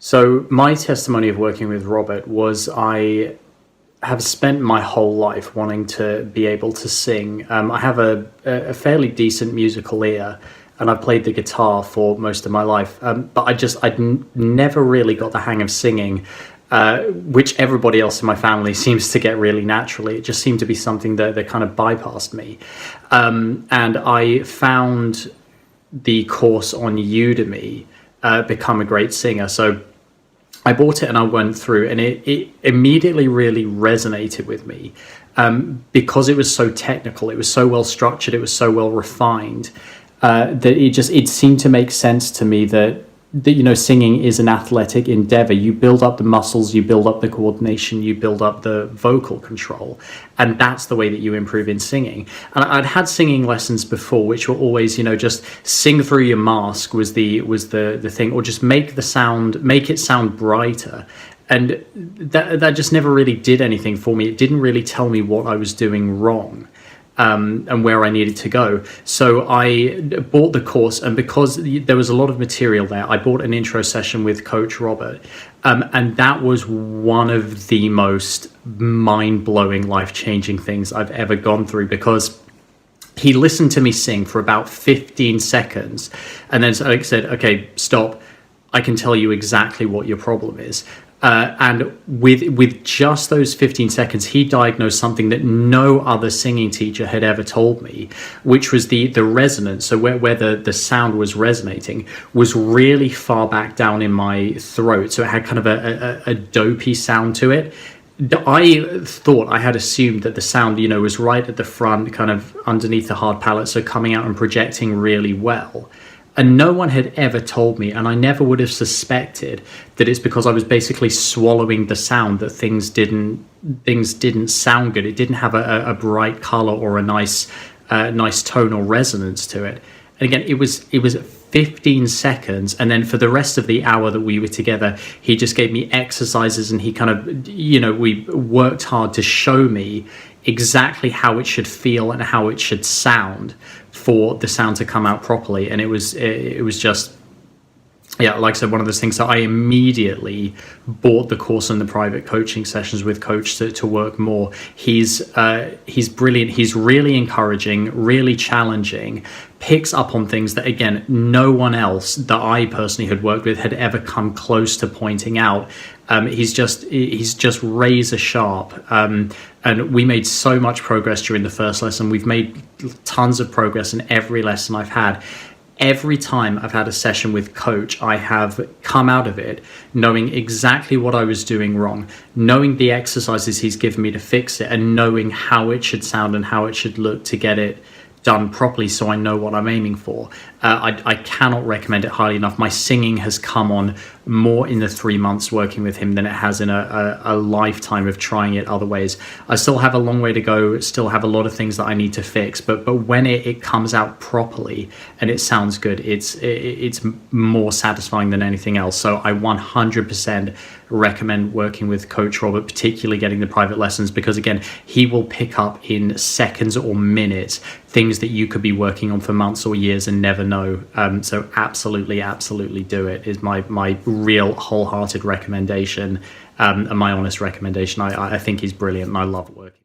So my testimony of working with Robert was I have spent my whole life wanting to be able to sing. I have a fairly decent musical ear, and I've played the guitar for most of my life, but I'd never really got the hang of singing, which everybody else in my family seems to get really naturally. It just seemed to be something that kind of bypassed me. And I found the course on Udemy, Become a Great Singer. So I bought it and I went through, and it immediately really resonated with me because it was so technical, it was so well structured, it was so well refined, that it seemed to make sense to me that singing is an athletic endeavor. You build up the muscles, you build up the coordination, you build up the vocal control, and that's the way that you improve in singing. And I'd had singing lessons before, which were always, just sing through your mask was the thing, or just make it sound brighter. And that just never really did anything for me. It didn't really tell me what I was doing wrong. And where I needed to go. So I bought the course, and because there was a lot of material there, I bought an intro session with Coach Robert, and that was one of the most mind-blowing, life-changing things I've ever gone through, because he listened to me sing for about 15 seconds, and then said, okay, stop, I can tell you exactly what your problem is. And with just those 15 seconds, he diagnosed something that no other singing teacher had ever told me, which was the resonance. So where the sound was resonating was really far back down in my throat. So it had kind of a dopey sound to it. I had assumed that the sound, was right at the front, kind of underneath the hard palate, so coming out and projecting really well. And no one had ever told me, and I never would have suspected that it's because I was basically swallowing the sound that things didn't sound good. It didn't have a bright color or a nice tonal resonance to it. And again, it was 15 seconds, and then for the rest of the hour that we were together, he just gave me exercises, and he kind of, we worked hard to show me exactly how it should feel and how it should sound for the sound to come out properly. And it was just, yeah, like I said, one of those things that I immediately bought the course and the private coaching sessions with Coach to work more. He's brilliant. He's really encouraging, really challenging, picks up on things that, again, no one else that I personally had worked with had ever come close to pointing out. He's just razor sharp. And we made so much progress during the first lesson. We've made tons of progress in every lesson I've had. Every time I've had a session with Coach, I have come out of it knowing exactly what I was doing wrong, knowing the exercises he's given me to fix it, and knowing how it should sound and how it should look to get it done properly, so I know what I'm aiming for. I cannot recommend it highly enough. My singing has come on more in the 3 months working with him than it has in a lifetime of trying it other ways. I still have a long way to go, still have a lot of things that I need to fix, but when it comes out properly and it sounds good, it's more satisfying than anything else. So I 100% recommend working with Coach Robert, particularly getting the private lessons, because again, he will pick up in seconds or minutes things that you could be working on for months or years and never know. So absolutely do it, is my real wholehearted recommendation, and my honest recommendation. I think he's brilliant, and I love working.